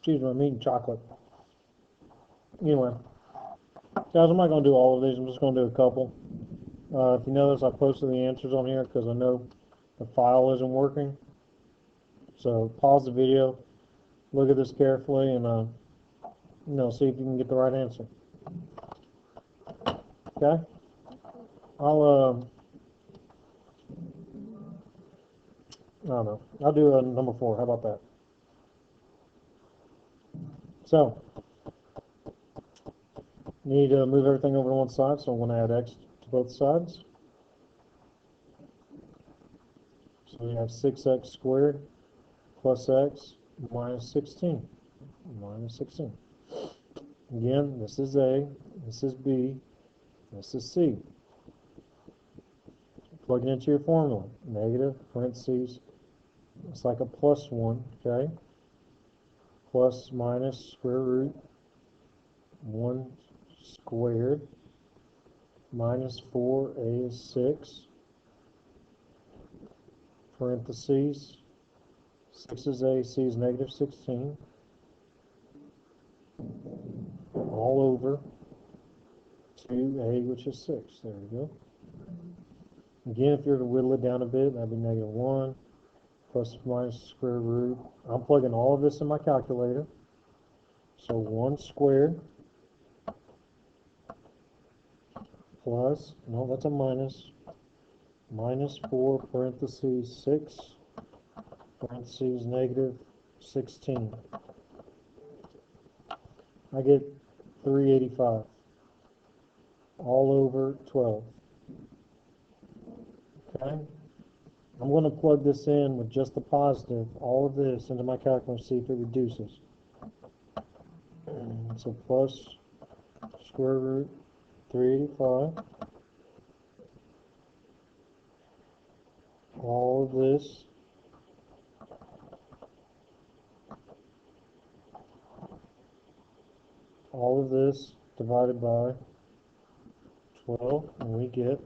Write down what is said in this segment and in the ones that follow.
Excuse me, I'm eating chocolate. Anyway, guys, I'm not going to do all of these. I'm just going to do a couple. If you notice, I posted the answers on here because I know the file isn't working. So pause the video, look at this carefully, and see if you can get the right answer. Okay? I don't know. I'll do number 4. How about that? So, you need to move everything over to one side, so I'm going to add x to both sides. So we have 6x squared plus x minus 16. Minus 16. Again, this is A, this is B, this is C. Plug it into your formula. Negative, parentheses, it's like a plus 1, okay? Plus minus square root 1 squared minus 4a is 6, parentheses, 6 is a, c is negative 16, all over 2a, which is 6. There we go. Again, if you were to whittle it down a bit, that'd be negative 1 plus minus square root. I'm plugging all of this in my calculator. So 1 squared plus, no, that's a minus, minus 4 parentheses 6 parentheses negative 16. I get 385 all over 12. Okay? I'm going to plug this in with just the positive, all of this, into my calculator, see if it reduces. So plus square root 385, all of this, divided by 12, and we get,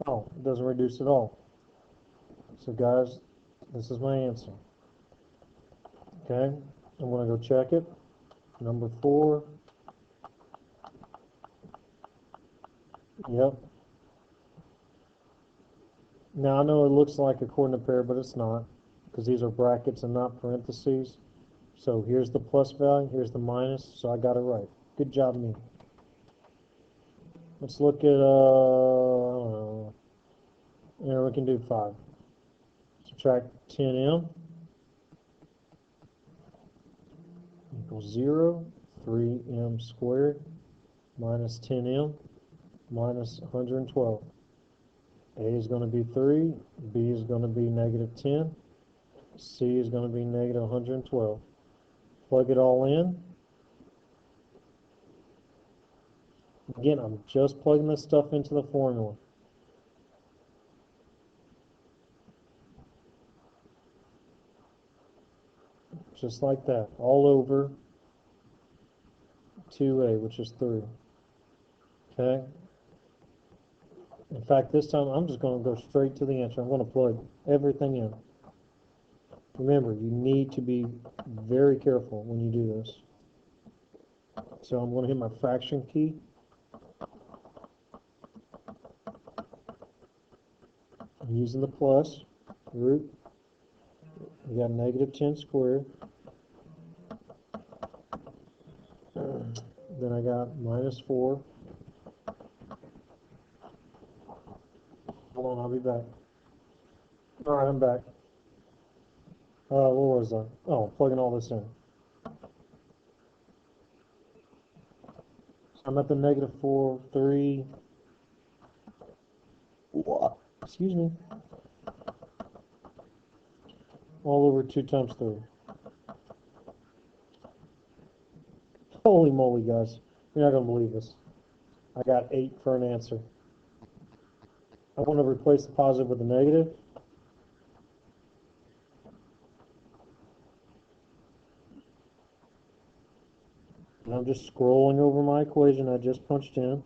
oh, it doesn't reduce at all. So guys, this is my answer. Okay, I'm going to go check it. Number 4. Yep. Now I know it looks like a coordinate pair, but it's not, because these are brackets and not parentheses. So here's the plus value, here's the minus, so I got it right. Good job, me. Let's look at, I don't know, we can do 5. Subtract 10m equals 0, 3m squared minus 10m minus 112. A is going to be 3, B is going to be negative 10, C is going to be negative 112. Plug it all in. Again, I'm just plugging this stuff into the formula. Just like that, all over 2a, which is 3. Okay? In fact, this time I'm just going to go straight to the answer. I'm going to plug everything in. Remember, you need to be very careful when you do this. So I'm going to hit my fraction key. I'm using the plus root. We got negative 10 squared. Then I got minus 4. Hold on, I'll be back. All right, I'm back. Where was I? Oh, plugging all this in. So I'm at the negative 4, 3. Excuse me. All over 2 times 3. Holy moly, guys. You're not going to believe this. I got 8 for an answer. I want to replace the positive with the negative. And I'm just scrolling over my equation I just punched in.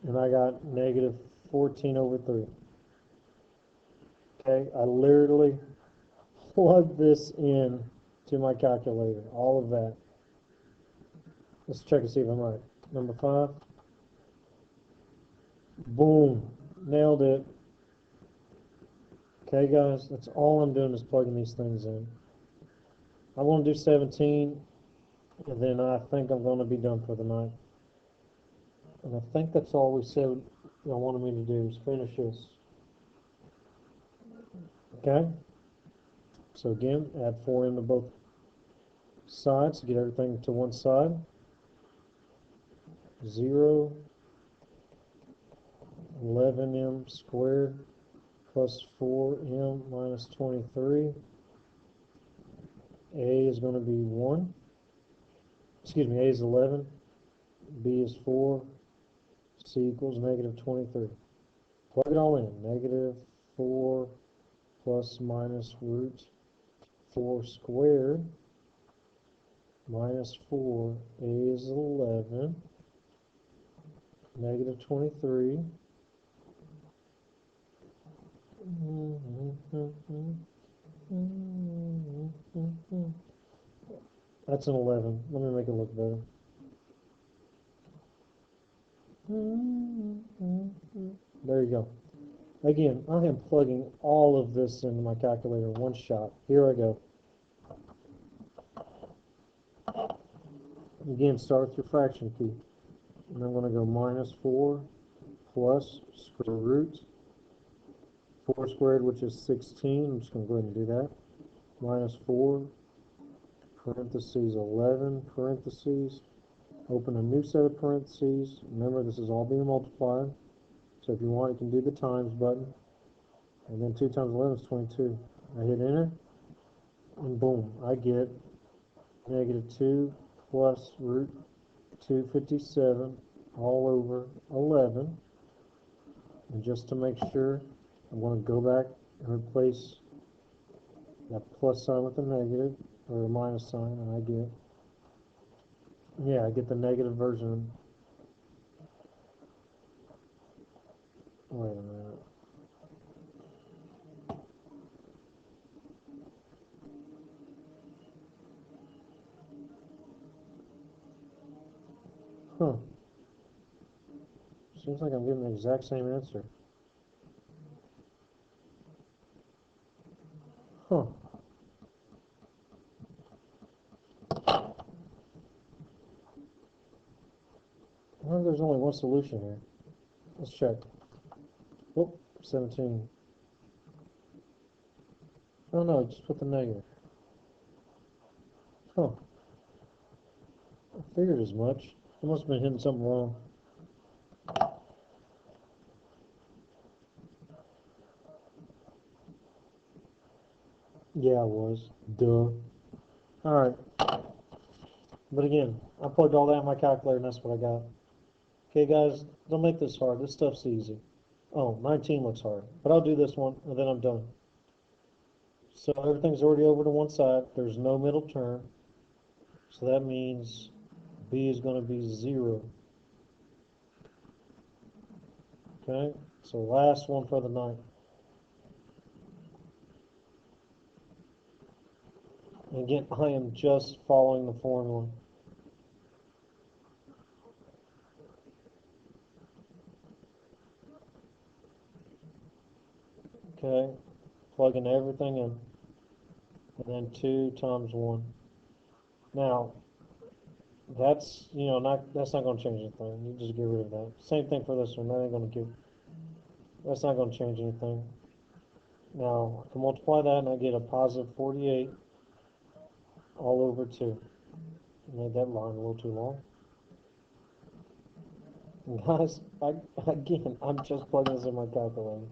And I got negative 14 over 3. Okay, I literally plug this in to my calculator, all of that. Let's check and see if I'm right. Number 5. Boom. Nailed it. Okay, guys, that's all I'm doing is plugging these things in. I want to do 17, and then I think I'm going to be done for the night. And I think that's all we said I wanted me to do is finish this. Okay? So again, add 4 into both sides to get everything to one side. 0, 11m squared plus 4m minus 23. A is going to be 1. Excuse me, A is 11. B is 4. C equals negative 23. Plug it all in. Negative 4 plus minus root 4 squared minus 4. A is 11. Negative 23. That's an 11. Let me make it look better. There you go. Again, I am plugging all of this into my calculator in one shot. Here I go. Again, start with your fraction key. And I'm going to go minus 4 plus square root 4 squared, which is 16. I'm just going to go ahead and do that. Minus 4, parentheses 11, parentheses. Open a new set of parentheses. Remember, this is all being multiplied. So if you want, you can do the times button. And then 2 times 11 is 22. I hit enter, and boom, I get negative 2 plus root 257 all over 11. And just to make sure, I'm going to go back and replace that plus sign with a negative, or a minus sign, and I get, yeah, I get the negative version. Wait a minute. Huh. Seems like I'm getting the exact same answer. Huh. I wonder if there's only one solution here. Let's check. Oh, 17. Oh no, just put the negative. Huh. I figured as much. I must have been hitting something wrong. Yeah, I was. Duh. Alright. But again, I plugged all that in my calculator and that's what I got. Okay, guys, don't make this hard. This stuff's easy. Oh, 19 looks hard. But I'll do this one and then I'm done. So everything's already over to one side. There's no middle term. So that means B is going to be 0. Okay, so last one for the night. And again, I am just following the formula. Okay, plugging everything in. And then 2 times 1. Now, that's, that's not going to change anything. You just get rid of that. Same thing for this one. That ain't going to that's not going to change anything. Now, I can multiply that and I get a positive 48 all over 2. I made that line a little too long. And guys, again, I'm just plugging this in my calculator.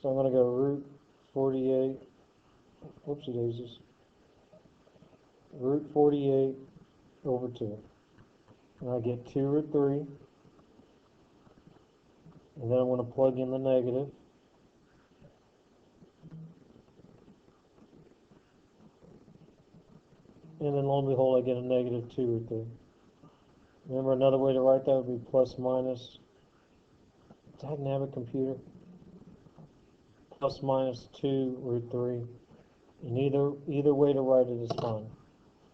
So I'm going to go root 48, whoopsie daisies, root 48 over 2. And I get 2 root 3. And then I'm going to plug in the negative. And then lo and behold, I get a negative 2 root 3. Remember, another way to write that would be plus minus, dynamic computer, plus minus 2 root 3 And either way to write it is fine.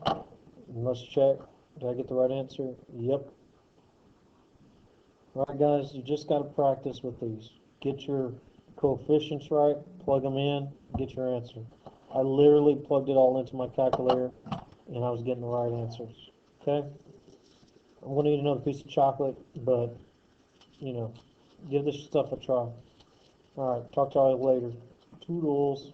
And let's check. Did I get the right answer? Yep. Alright guys, you just got to practice with these. Get your coefficients right, plug them in, get your answer. I literally plugged it all into my calculator and I was getting the right answers. Okay? I'm going to eat another piece of chocolate, but, you know, give this stuff a try. Alright, talk to y'all later. Toodles.